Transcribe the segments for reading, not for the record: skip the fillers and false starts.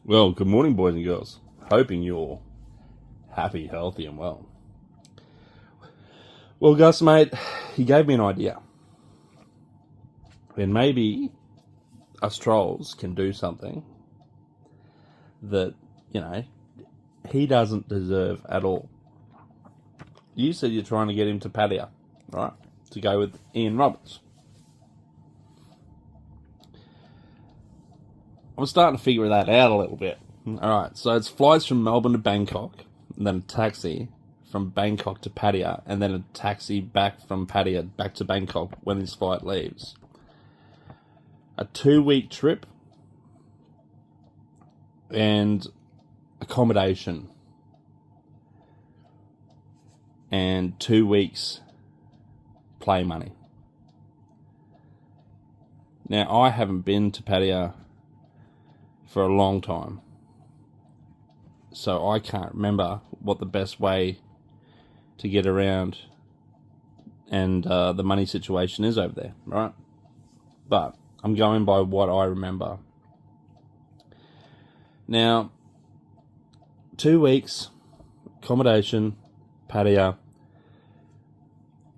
Well, good morning, boys and girls. Hoping you're happy, healthy, and well. Well, Gus, mate, he gave me an idea. And maybe us trolls can do something that, he doesn't deserve at all. You said you're trying to get him to Padia, right? To go with Ian Roberts. I'm starting to figure that out a little bit. Alright, so it's flights from Melbourne to Bangkok, and then a taxi from Bangkok to Pattaya, and then a taxi back from Pattaya back to Bangkok when his flight leaves. A 2-week trip and accommodation and 2 weeks play money. Now, I haven't been to Pattaya for a long time, so I can't remember what the best way to get around and the money situation is over there, right? But I'm going by what I remember. Now, 2 weeks, accommodation, Pattaya.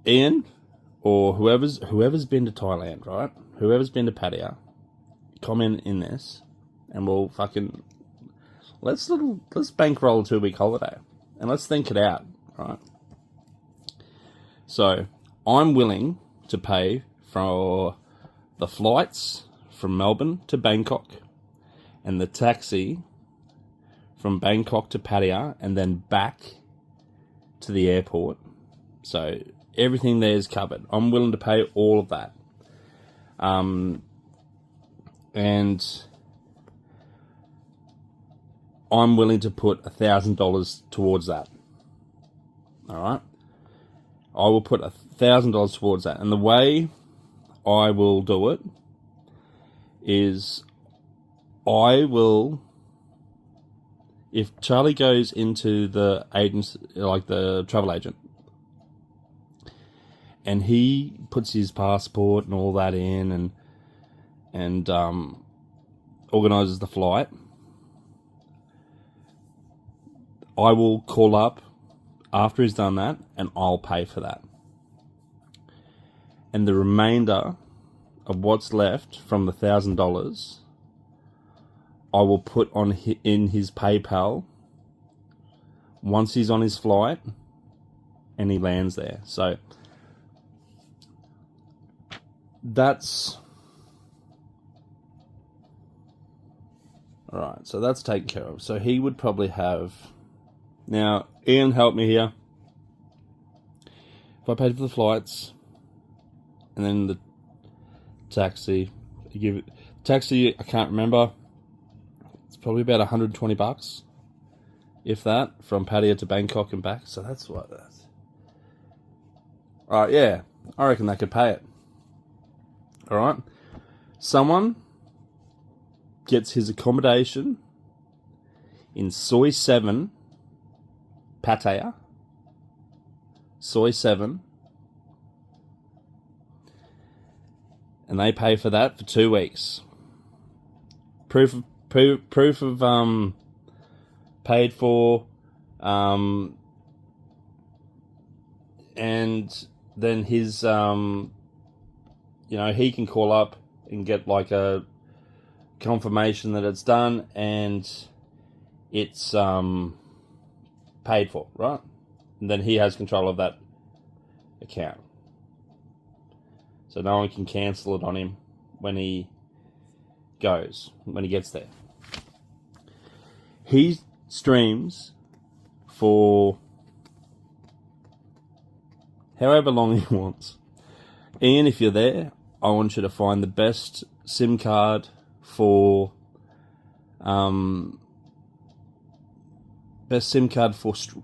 Ian, or whoever's been to Thailand, right? Whoever's been to Pattaya, comment in this, and we'll fucking let's bankroll a 2-week holiday, and let's think it out, right? So, I'm willing to pay for the flights from Melbourne to Bangkok, and the taxi from Bangkok to Pattaya, and then back to the airport. So everything there is covered. I'm willing to pay all of that. And I'm willing to put $1,000 towards that. All right? I will put $1,000 towards that. And the way I will do it is I will, if Charlie goes into the agency, like the travel agent, and he puts his passport and all that in and organises the flight, I will call up after he's done that and I'll pay for that. And the remainder of what's left from the $1,000, I will put in his PayPal once he's on his flight and he lands there. So that's alright, so that's taken care of. So he would probably have, now Ian, help me here. If I paid for the flights and then the taxi, I can't remember. It's probably about $120, if that, from Pattaya to Bangkok and back. So that's what that's. Alright, yeah, I reckon they could pay it. Alright, someone gets his accommodation in Soi 7, Pattaya, Soi 7, and they pay for that for 2 weeks. Proof of paid for, and then his he can call up and get like a confirmation that it's done and it's paid for, right? And then he has control of that account, so no one can cancel it on him when he gets there. He streams for however long he wants. Ian, if you're there, I want you to find the best SIM card for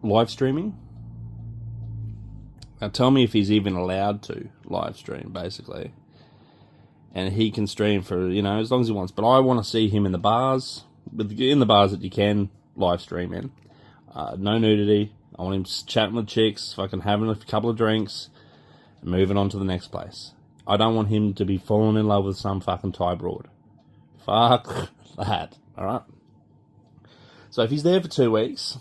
live streaming. Now tell me if he's even allowed to live stream, basically. And he can stream for, as long as he wants. But I want to see him in the bars, in the bars that you can live stream in. No nudity. I want him chatting with chicks, fucking having a couple of drinks, and moving on to the next place. I don't want him to be falling in love with some fucking Thai broad. Fuck that, alright? So if he's there for 2 weeks,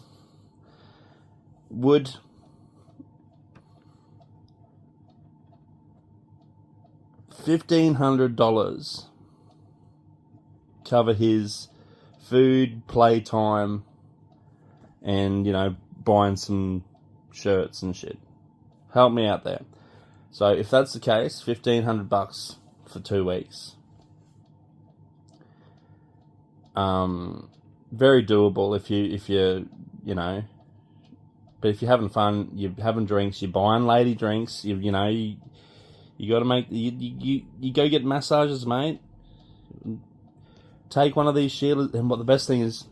would $1,500 cover his food, playtime, and, you know, buying some shirts and shit? Help me out there. So if that's the case, $1,500 for 2 weeks. Very doable if you you know. But if you're having fun, you're having drinks, you're buying lady drinks, you got to make you go get massages, mate. Take one of these Sheilas, and what the best thing is,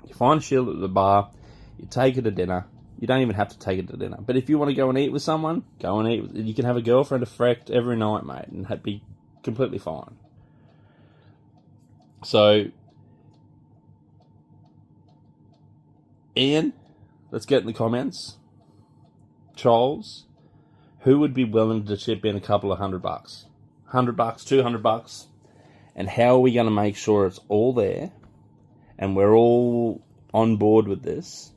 you find a Sheila at the bar, you take her to dinner. You don't even have to take it to dinner. But if you want to go and eat with someone, go and eat. You can have a girlfriend, a freck every night, mate, and be completely fine. So, Ian, let's get in the comments. Trolls, who would be willing to chip in a couple of $100? $100, $200? And how are we going to make sure it's all there and we're all on board with this?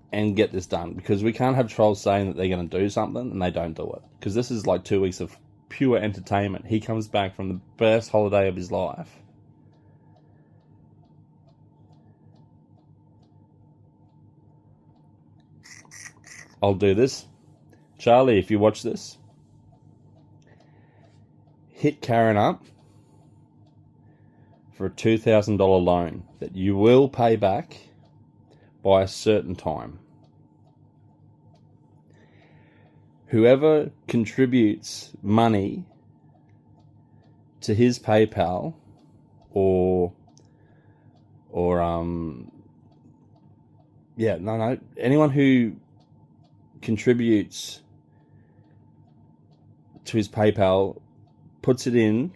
And get this done, because we can't have trolls saying that they're going to do something and they don't do it, because this is like 2 weeks of pure entertainment. He comes back from the best holiday of his life, I'll do this. Charlie, if you watch this, hit Karen up for a $2,000 loan that you will pay back by a certain time. Whoever contributes money to his PayPal or anyone who contributes to his PayPal puts it in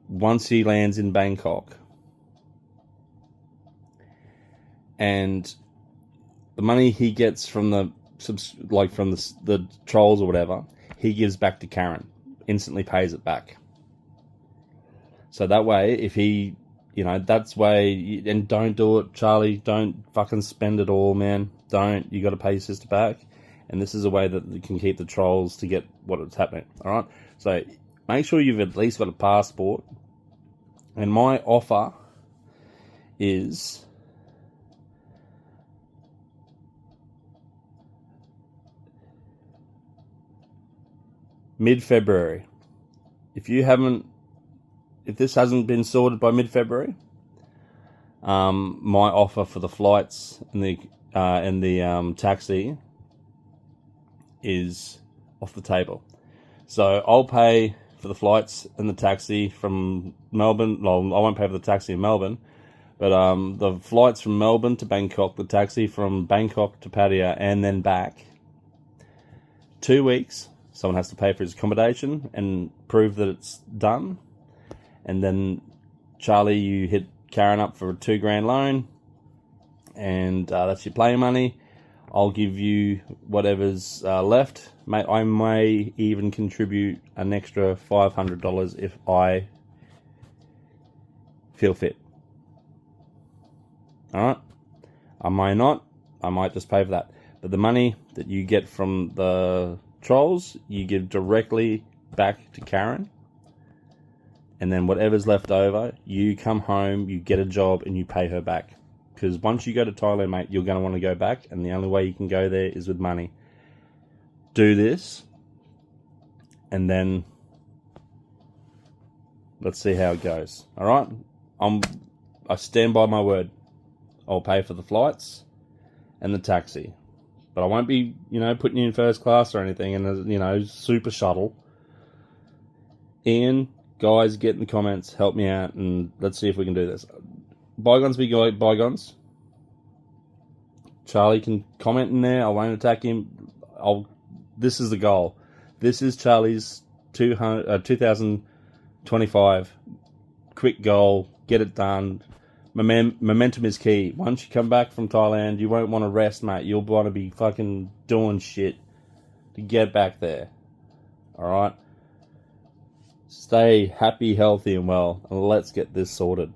once he lands in Bangkok. And the money he gets from the trolls or whatever, he gives back to Karen, instantly pays it back. So that way, if he, that's way, and don't do it, Charlie, don't fucking spend it all, man. Don't. You got to pay your sister back. And this is a way that you can keep the trolls to get what is happening. All right. So make sure you've at least got a passport. And my offer is mid-February. If this hasn't been sorted by mid-February, my offer for the flights and the taxi is off the table. So I'll pay for the flights and the taxi from Melbourne. Well, I won't pay for the taxi in Melbourne, but the flights from Melbourne to Bangkok, the taxi from Bangkok to Pattaya, and then back. 2 weeks. Someone has to pay for his accommodation and prove that it's done. And then, Charlie, you hit Karen up for a $2,000 loan. And that's your play money. I'll give you whatever's left. I may even contribute an extra $500 if I feel fit. Alright? I may not. I might just pay for that. But the money that you get from the trolls, you give directly back to Karen. And then whatever's left over, you come home, you get a job, and you pay her back. Because once you go to Thailand, mate, you're going to want to go back, and the only way you can go there is with money. Do this, and then let's see how it goes. All right? I stand by my word. I'll pay for the flights and the taxi. But I won't be, putting you in first class or anything in a, super shuttle. Ian, guys, get in the comments, help me out, and let's see if we can do this. Bygones be bygones. Charlie can comment in there. I won't attack him. This is the goal. This is Charlie's 2025 quick goal. Get it done. Momentum is key. Once you come back from Thailand, you won't want to rest, mate. You'll want to be fucking doing shit to get back there. Alright? Stay happy, healthy, and well, and let's get this sorted.